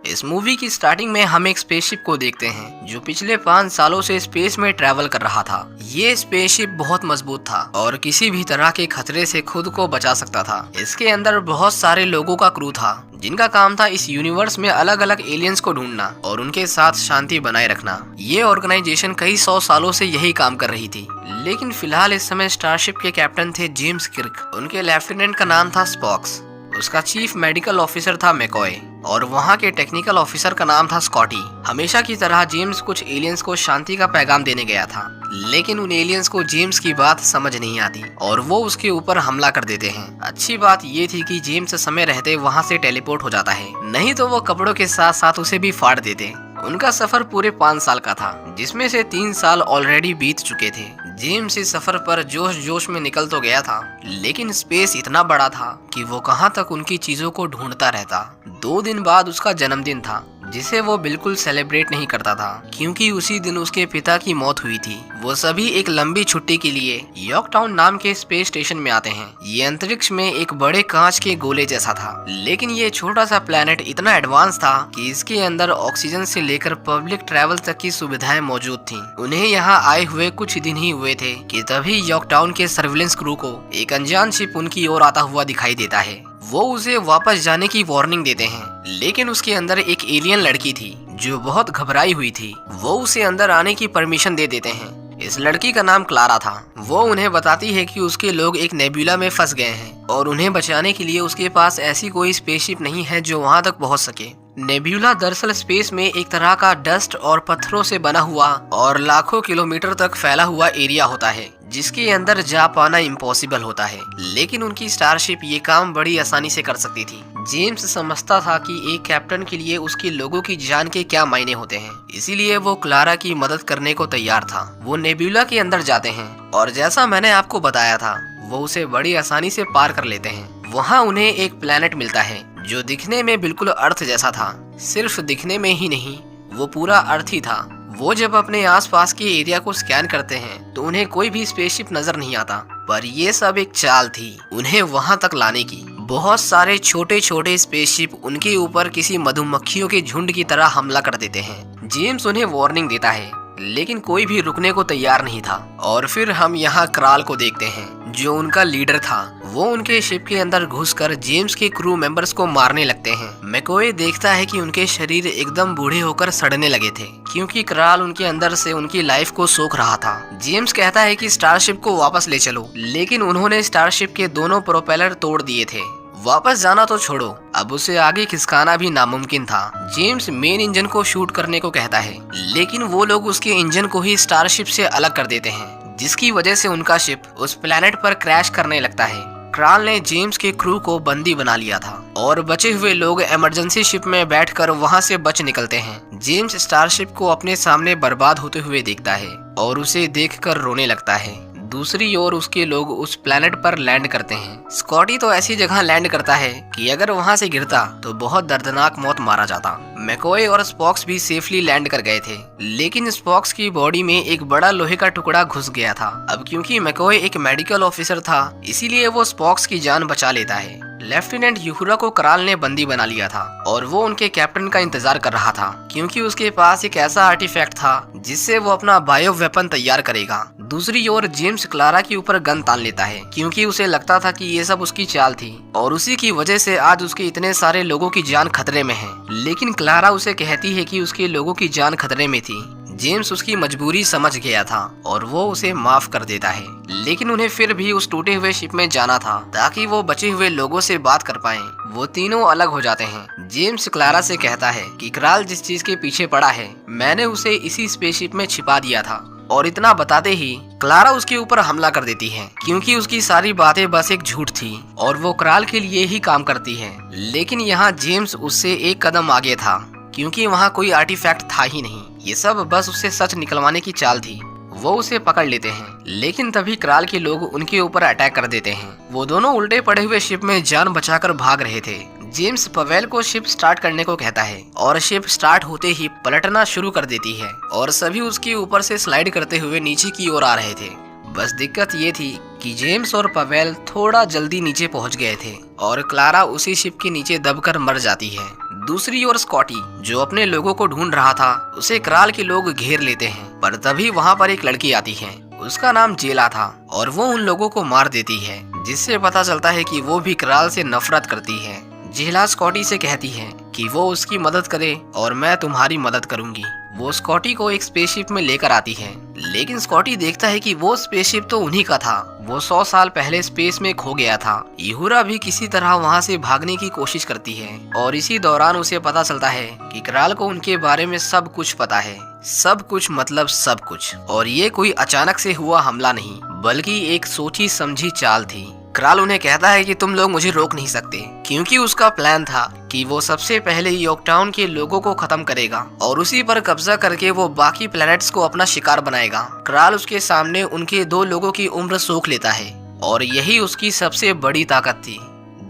इस मूवी की स्टार्टिंग में हम एक स्पेसशिप को देखते हैं जो पिछले 5 सालों से स्पेस में ट्रैवल कर रहा था। ये स्पेसशिप बहुत मजबूत था और किसी भी तरह के खतरे से खुद को बचा सकता था। इसके अंदर बहुत सारे लोगों का क्रू था जिनका काम था इस यूनिवर्स में अलग अलग एलियंस को ढूंढना और उनके साथ शांति बनाए रखना। ये ऑर्गेनाइजेशन कई 100 सालों से यही काम कर रही थी। लेकिन फिलहाल इस समय स्टारशिप के कैप्टन थे जेम्स किर्क, उनके लेफ्टिनेंट का नाम था स्पॉक्स, उसका चीफ मेडिकल ऑफिसर था मैकॉय और वहाँ के टेक्निकल ऑफिसर का नाम था स्कॉटी। हमेशा की तरह जेम्स कुछ एलियंस को शांति का पैगाम देने गया था, लेकिन उन एलियंस को जेम्स की बात समझ नहीं आती और वो उसके ऊपर हमला कर देते हैं। अच्छी बात ये थी कि जेम्स समय रहते वहाँ से टेलीपोर्ट हो जाता है, नहीं तो वो कपड़ों के साथ साथ उसे भी फाड़ देते। उनका सफर पूरे 5 साल का था, जिसमें से 3 साल ऑलरेडी बीत चुके थे। जेम्स इस सफर पर जोश जोश में निकल तो गया था, लेकिन स्पेस इतना बड़ा था कि वो कहां तक उनकी चीजों को ढूंढता रहता। 2 दिन बाद उसका जन्मदिन था, जिसे वो बिल्कुल सेलिब्रेट नहीं करता था क्योंकि उसी दिन उसके पिता की मौत हुई थी। वो सभी एक लंबी छुट्टी के लिए यॉर्कटाउन नाम के स्पेस स्टेशन में आते हैं। ये अंतरिक्ष में एक बड़े कांच के गोले जैसा था, लेकिन ये छोटा सा प्लेनेट इतना एडवांस था कि इसके अंदर ऑक्सीजन से लेकर पब्लिक ट्रैवल तक की सुविधाएं मौजूद थी। उन्हें यहाँ आए हुए कुछ दिन ही हुए थे कि तभी यॉर्कटाउन के सर्विलेंस क्रू को एक अनजान शिप उनकी ओर आता हुआ दिखाई देता है। वो उसे वापस जाने की वार्निंग देते हैं, लेकिन उसके अंदर एक एलियन लड़की थी जो बहुत घबराई हुई थी। वो उसे अंदर आने की परमिशन दे देते हैं। इस लड़की का नाम क्लारा था। वो उन्हें बताती है कि उसके लोग एक नेबुला में फंस गए हैं और उन्हें बचाने के लिए उसके पास ऐसी कोई स्पेसशिप नहीं है जो वहां तक पहुंच सके। नेबुला दरअसल स्पेस में एक तरह का डस्ट और पत्थरों से बना हुआ और लाखों किलोमीटर तक फैला हुआ एरिया होता है, जिसके अंदर जा पाना इम्पॉसिबल होता है। लेकिन उनकी स्टारशिप ये काम बड़ी आसानी से कर सकती थी। जेम्स समझता था कि एक कैप्टन के लिए उसके लोगों की जान के क्या मायने होते हैं, इसीलिए वो क्लारा की मदद करने को तैयार था। वो नेबुला के अंदर जाते हैं और जैसा मैंने आपको बताया था, वो उसे बड़ी आसानी से पार कर लेते हैं। वहाँ उन्हें एक प्लेनेट मिलता है जो दिखने में बिल्कुल अर्थ जैसा था। सिर्फ दिखने में ही नहीं, वो पूरा अर्थ ही था। वो जब अपने आसपास के एरिया को स्कैन करते हैं तो उन्हें कोई भी स्पेसशिप नजर नहीं आता, पर ये सब एक चाल थी उन्हें वहां तक लाने की। बहुत सारे छोटे छोटे स्पेसशिप उनके ऊपर किसी मधुमक्खियों के झुंड की तरह हमला कर देते हैं। जेम्स उन्हें वार्निंग देता है, लेकिन कोई भी रुकने को तैयार नहीं था। और फिर हम यहाँ क्राल को देखते हैं जो उनका लीडर था। वो उनके शिप के अंदर घुसकर जेम्स के क्रू मेंबर्स को मारने लगते हैं। मैकॉय देखता है कि उनके शरीर एकदम बूढ़े होकर सड़ने लगे थे क्योंकि क्राल उनके अंदर से उनकी लाइफ को सोख रहा था। जेम्स कहता है कि स्टारशिप को वापस ले चलो, लेकिन उन्होंने स्टारशिप के दोनों प्रोपेलर तोड़ दिए थे। वापस जाना तो छोड़ो, अब उसे आगे खिसकाना भी नामुमकिन था। जेम्स मेन इंजन को शूट करने को कहता है, लेकिन वो लोग उसके इंजन को ही स्टारशिप से अलग कर देते हैं, जिसकी वजह से उनका शिप उस प्लेनेट पर क्रैश करने लगता है। क्राल ने जेम्स के क्रू को बंदी बना लिया था और बचे हुए लोग इमरजेंसी शिप में बैठकर वहां से बच निकलते हैं। जेम्स स्टारशिप को अपने सामने बर्बाद होते हुए देखता है और उसे देखकर रोने लगता है। दूसरी ओर उसके लोग उस प्लेनेट पर लैंड करते हैं। स्कॉटी तो ऐसी जगह लैंड करता है कि अगर वहां से गिरता तो बहुत दर्दनाक मौत मारा जाता। मैकॉय और स्पॉक्स भी सेफली लैंड कर गए थे, लेकिन स्पॉक्स की बॉडी में एक बड़ा लोहे का टुकड़ा घुस गया था। अब क्योंकि मैकॉय एक मेडिकल ऑफिसर था, इसीलिए वो स्पॉक्स की जान बचा लेता है। लेफ्टिनेंट यूहुरा को क्राल ने बंदी बना लिया था और वो उनके कैप्टन का इंतजार कर रहा था क्योंकि उसके पास एक ऐसा आर्टिफैक्ट था जिससे वो अपना बायो वेपन तैयार करेगा। दूसरी ओर जेम्स क्लारा के ऊपर गन तान लेता है क्योंकि उसे लगता था कि ये सब उसकी चाल थी और उसी की वजह से आज उसके इतने सारे लोगों की जान खतरे में है। लेकिन क्लारा उसे कहती है कि उसके लोगों की जान खतरे में थी। जेम्स उसकी मजबूरी समझ गया था और वो उसे माफ कर देता है, लेकिन उन्हें फिर भी उस टूटे हुए शिप में जाना था ताकि वो बचे हुए लोगों से बात कर पाएं। वो तीनों अलग हो जाते हैं। जेम्स क्लारा से कहता है कि क्राल जिस चीज के पीछे पड़ा है, मैंने उसे इसी स्पेसशिप में छिपा दिया था। और इतना बताते ही क्लारा उसके ऊपर हमला कर देती है क्योंकि उसकी सारी बातें बस एक झूठ थी और वो क्राल के लिए ही काम करती है। लेकिन यहाँ जेम्स उससे एक कदम आगे था क्योंकि वहाँ कोई आर्टिफैक्ट था ही नहीं। ये सब बस उससे सच निकलवाने की चाल थी। वो उसे पकड़ लेते हैं, लेकिन तभी क्राल के लोग उनके ऊपर अटैक कर देते हैं। वो दोनों उल्टे पड़े हुए शिप में जान बचाकर भाग रहे थे। जेम्स पवेल को शिप स्टार्ट करने को कहता है और शिप स्टार्ट होते ही पलटना शुरू कर देती है और सभी उसके ऊपर से स्लाइड करते हुए नीचे की ओर आ रहे थे। बस दिक्कत ये थी कि जेम्स और पवेल थोड़ा जल्दी नीचे पहुंच गए थे और क्लारा उसी शिप के नीचे दबकर मर जाती है। दूसरी ओर स्कॉटी जो अपने लोगों को ढूंढ रहा था, उसे कराल के लोग घेर लेते हैं। पर तभी वहाँ पर एक लड़की आती है, उसका नाम जेला था और वो उन लोगों को मार देती है, जिससे पता चलता है कि वो भी कराल से नफरत करती है। जेला स्कॉटी से कहती है कि वो उसकी मदद करे और मैं तुम्हारी मदद करूंगी। वो स्कॉटी को एक स्पेसशिप में लेकर आती है, लेकिन स्कॉटी देखता है कि वो स्पेसशिप तो उन्हीं का था। वो 100 साल पहले स्पेस में खो गया था। यूहुरा भी किसी तरह वहाँ से भागने की कोशिश करती है और इसी दौरान उसे पता चलता है कि कराल को उनके बारे में सब कुछ पता है। सब कुछ मतलब सब कुछ। और ये कोई अचानक से हुआ हमला नहीं, बल्कि एक सोची समझी चाल थी। कराल उन्हें कहता है कि तुम लोग मुझे रोक नहीं सकते, क्योंकि उसका प्लान था कि वो सबसे पहले यॉर्कटाउन के लोगों को खत्म करेगा और उसी पर कब्जा करके वो बाकी प्लैनेट्स को अपना शिकार बनाएगा। कराल उसके सामने उनके 2 लोगों की उम्र सोख लेता है और यही उसकी सबसे बड़ी ताकत थी।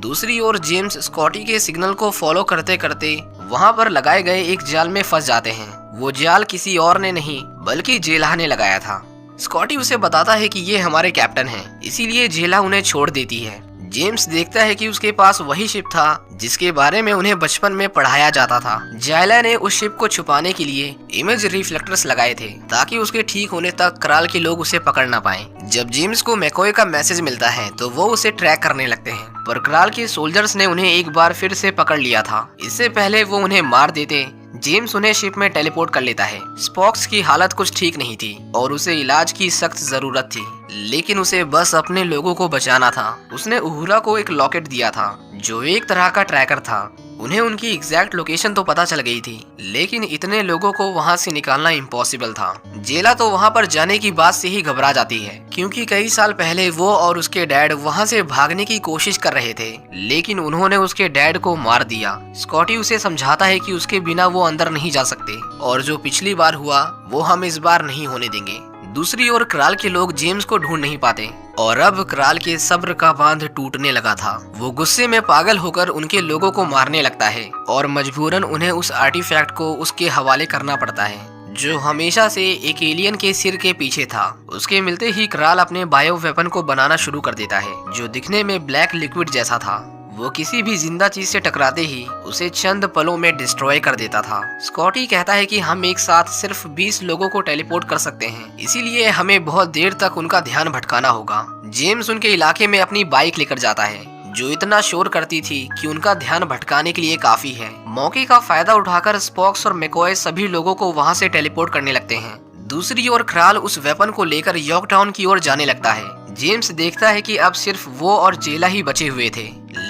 दूसरी ओर जेम्स स्कॉटी के सिग्नल को फॉलो करते करते वहाँ पर लगाए गए एक जाल में फंस जाते हैं। वो जाल किसी और ने नहीं बल्कि जेला ने लगाया था। स्कॉटी उसे बताता है कि ये हमारे कैप्टन हैं, इसीलिए जेला उन्हें छोड़ देती है। जेम्स देखता है कि उसके पास वही शिप था जिसके बारे में उन्हें बचपन में पढ़ाया जाता था। जेला ने उस शिप को छुपाने के लिए इमेज रिफ्लेक्टर्स लगाए थे ताकि उसके ठीक होने तक कराल के लोग उसे पकड़ ना पाएं। जब जेम्स को मैकॉय का मैसेज मिलता है तो वो उसे ट्रैक करने लगते हैं, पर कराल के सोल्जर्स ने उन्हें एक बार फिर से पकड़ लिया था। इससे पहले वो उन्हें मार देते, जेम्स उन्हें शिप में टेलीपोर्ट कर लेता है। स्पॉक्स की हालत कुछ ठीक नहीं थी और उसे इलाज की सख्त जरूरत थी, लेकिन उसे बस अपने लोगों को बचाना था। उसने उहुरा को एक लॉकेट दिया था जो एक तरह का ट्रैकर था। उन्हें उनकी एग्जैक्ट लोकेशन तो पता चल गई थी, लेकिन इतने लोगों को वहां से निकालना इम्पॉसिबल था। जेला तो वहां पर जाने की बात से ही घबरा जाती है, क्योंकि कई साल पहले वो और उसके डैड वहां से भागने की कोशिश कर रहे थे, लेकिन उन्होंने उसके डैड को मार दिया। स्कॉटी उसे समझाता है कि उसके बिना वो अंदर नहीं जा सकते और जो पिछली बार हुआ वो हम इस बार नहीं होने देंगे। दूसरी ओर कराल के लोग जेम्स को ढूंढ नहीं पाते और अब कराल के सब्र का बांध टूटने लगा था। वो गुस्से में पागल होकर उनके लोगों को मारने लगता है और मजबूरन उन्हें उस आर्टिफैक्ट को उसके हवाले करना पड़ता है जो हमेशा से एक एलियन के सिर के पीछे था। उसके मिलते ही कराल अपने बायो वेपन को बनाना शुरू कर देता है जो दिखने में ब्लैक लिक्विड जैसा था। वो किसी भी जिंदा चीज से टकराते ही उसे चंद पलों में डिस्ट्रॉय कर देता था। स्कॉटी कहता है कि हम एक साथ सिर्फ 20 लोगों को टेलीपोर्ट कर सकते हैं, इसीलिए हमें बहुत देर तक उनका ध्यान भटकाना होगा। जेम्स उनके इलाके में अपनी बाइक लेकर जाता है जो इतना शोर करती थी कि उनका ध्यान भटकाने के लिए काफी है। मौके का फायदा उठाकर स्पॉक्स और मैकॉय सभी लोगों को वहां से टेलीपोर्ट करने लगते हैं। दूसरी ओर कराल उस वेपन को लेकर यॉर्कटाउन की ओर जाने लगता है। जेम्स देखता है कि अब सिर्फ वो और जेला ही बचे हुए थे,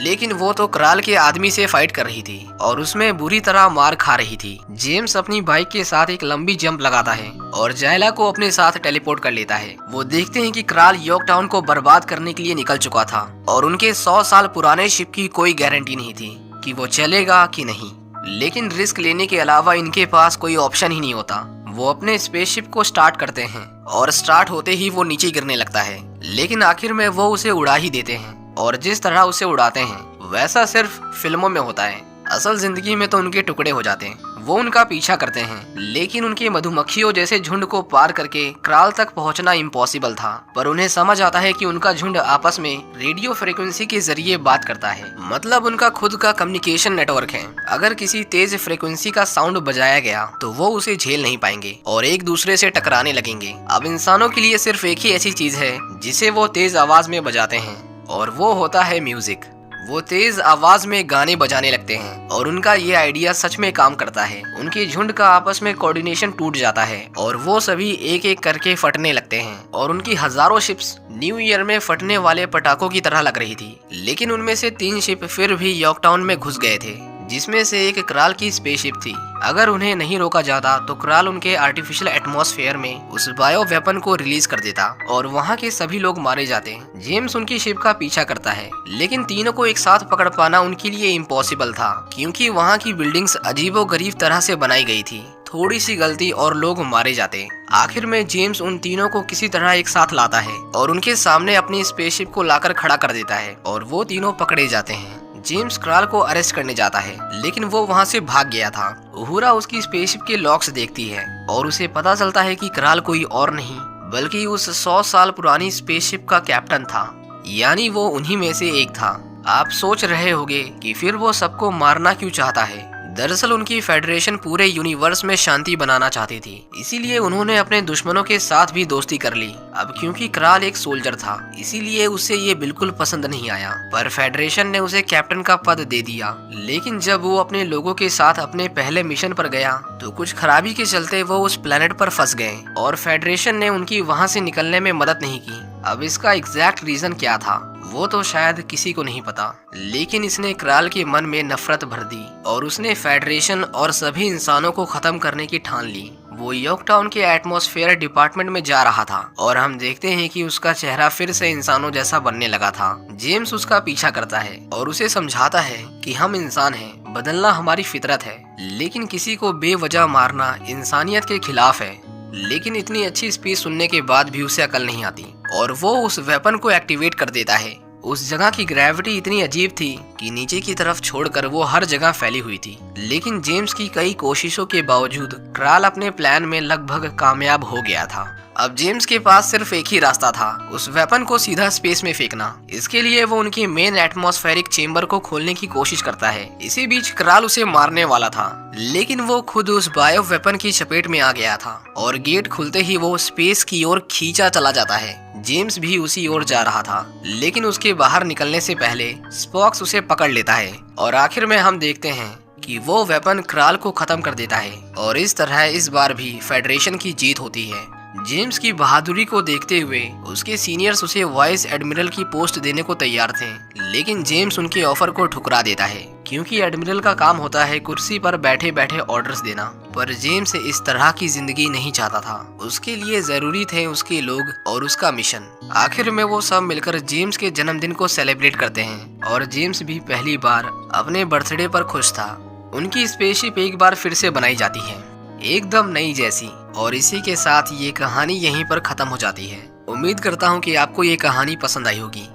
लेकिन वो तो कराल के आदमी से फाइट कर रही थी और उसमें बुरी तरह मार खा रही थी। जेम्स अपनी बाइक के साथ एक लंबी जंप लगाता है और जेला को अपने साथ टेलीपोर्ट कर लेता है। वो देखते हैं कि कराल यॉर्कटाउन को बर्बाद करने के लिए निकल चुका था और उनके 100 साल पुराने शिप की कोई गारंटी नहीं थी कि वो चलेगा कि नहीं, लेकिन रिस्क लेने के अलावा इनके पास कोई ऑप्शन ही नहीं होता। वो अपने स्पेसशिप को स्टार्ट करते हैं और स्टार्ट होते ही वो नीचे गिरने लगता है, लेकिन आखिर में वो उसे उड़ा ही देते हैं और जिस तरह उसे उड़ाते हैं वैसा सिर्फ फिल्मों में होता है। असल जिंदगी में तो उनके टुकड़े हो जाते हैं। वो उनका पीछा करते हैं, लेकिन उनके मधुमक्खियों जैसे झुंड को पार करके कराल तक पहुंचना इम्पॉसिबल था। पर उन्हें समझ आता है कि उनका झुंड आपस में रेडियो फ्रीक्वेंसी के जरिए बात करता है, मतलब उनका खुद का कम्युनिकेशन नेटवर्क है। अगर किसी तेज फ्रीक्वेंसी का साउंड बजाया गया तो वो उसे झेल नहीं पाएंगे और एक दूसरे से टकराने लगेंगे। अब इंसानों के लिए सिर्फ एक ही ऐसी चीज है जिसे वो तेज आवाज में बजाते हैं और वो होता है म्यूजिक। वो तेज आवाज में गाने बजाने लगते हैं और उनका ये आइडिया सच में काम करता है। उनके झुंड का आपस में कोऑर्डिनेशन टूट जाता है और वो सभी एक एक करके फटने लगते हैं और उनकी हजारों शिप्स न्यू ईयर में फटने वाले पटाखों की तरह लग रही थी। लेकिन उनमें से 3 शिप फिर भी यॉर्कटाउन में घुस गए थे, जिसमें से एक कराल की स्पेसशिप थी। अगर उन्हें नहीं रोका जाता तो कराल उनके आर्टिफिशियल एटमॉस्फेयर में उस बायो वेपन को रिलीज कर देता और वहां के सभी लोग मारे जाते। जेम्स उनकी शिप का पीछा करता है, लेकिन तीनों को एक साथ पकड़ पाना उनके लिए इम्पॉसिबल था, क्योंकि वहां की बिल्डिंग्स अजीबोगरीब तरह से बनाई गई थी। थोड़ी सी गलती और लोग मारे जाते। आखिर में जेम्स उन तीनों को किसी तरह एक साथ लाता है और उनके सामने अपनी स्पेसशिप को लाकर खड़ा कर देता है और वो तीनों पकड़े जाते हैं। जेम्स कराल को अरेस्ट करने जाता है, लेकिन वो वहां से भाग गया था। उहुरा उसकी स्पेसशिप के लॉक्स देखती है और उसे पता चलता है कि कराल कोई और नहीं बल्कि उस 100 साल पुरानी स्पेसशिप का कैप्टन था, यानी वो उन्हीं में से एक था। आप सोच रहे होंगे कि फिर वो सबको मारना क्यों चाहता है। दरअसल उनकी फेडरेशन पूरे यूनिवर्स में शांति बनाना चाहती थी, इसीलिए उन्होंने अपने दुश्मनों के साथ भी दोस्ती कर ली। अब क्योंकि क्राल एक सोल्जर था, इसीलिए उसे ये बिल्कुल पसंद नहीं आया, पर फेडरेशन ने उसे कैप्टन का पद दे दिया। लेकिन जब वो अपने लोगों के साथ अपने पहले मिशन पर गया तो कुछ खराबी के चलते वो उस प्लेनेट पर फंस गए और फेडरेशन ने उनकी वहां से निकलने में मदद नहीं की। अब इसका एग्जैक्ट रीजन क्या था वो तो शायद किसी को नहीं पता, लेकिन इसने क्राल के मन में नफरत भर दी और उसने फेडरेशन और सभी इंसानों को खत्म करने की ठान ली। वो यॉर्कटाउन के एटमॉस्फेयर डिपार्टमेंट में जा रहा था और हम देखते हैं कि उसका चेहरा फिर से इंसानों जैसा बनने लगा था। जेम्स उसका पीछा करता है और उसे समझाता है कि हम इंसान हैं, बदलना हमारी फितरत है, लेकिन किसी को बेवजह मारना इंसानियत के खिलाफ है। लेकिन इतनी अच्छी स्पीच सुनने के बाद भी उसे अकल नहीं आती और वो उस वेपन को एक्टिवेट कर देता है। उस जगह की ग्रेविटी इतनी अजीब थी कि नीचे की तरफ छोड़कर वो हर जगह फैली हुई थी। लेकिन जेम्स की कई कोशिशों के बावजूद क्राल अपने प्लान में लगभग कामयाब हो गया था। अब जेम्स के पास सिर्फ एक ही रास्ता था, उस वेपन को सीधा स्पेस में फेंकना। इसके लिए वो उनकी मेन एटमॉस्फेरिक चेंबर को खोलने की कोशिश करता है। इसी बीच क्राल उसे मारने वाला था, लेकिन वो खुद उस बायो वेपन की चपेट में आ गया था और गेट खुलते ही वो स्पेस की ओर खींचा चला जाता है। जेम्स भी उसी ओर जा रहा था, लेकिन उसके बाहर निकलने से पहले स्पॉक्स उसे पकड़ लेता है और आखिर में हम देखते हैं कि वो वेपन क्राल को खत्म कर देता है और इस तरह इस बार भी फेडरेशन की जीत होती है। जेम्स की बहादुरी को देखते हुए उसके सीनियर्स उसे वाइस एडमिरल की पोस्ट देने को तैयार थे, लेकिन जेम्स उनके ऑफर को ठुकरा देता है क्योंकि एडमिरल का काम होता है कुर्सी पर बैठे बैठे ऑर्डर्स देना। पर जेम्स इस तरह की जिंदगी नहीं चाहता था, उसके लिए जरूरी थे उसके लोग और उसका मिशन। आखिर में वो सब मिलकर जेम्स के जन्मदिन को सेलिब्रेट करते हैं और जेम्स भी पहली बार अपने बर्थडे पर खुश था। उनकी स्पेसशिप एक बार फिर से बनाई जाती है, एकदम नई जैसी। और इसी के साथ ये कहानी यहीं पर खत्म हो जाती है। उम्मीद करता हूँ कि आपको ये कहानी पसंद आई होगी।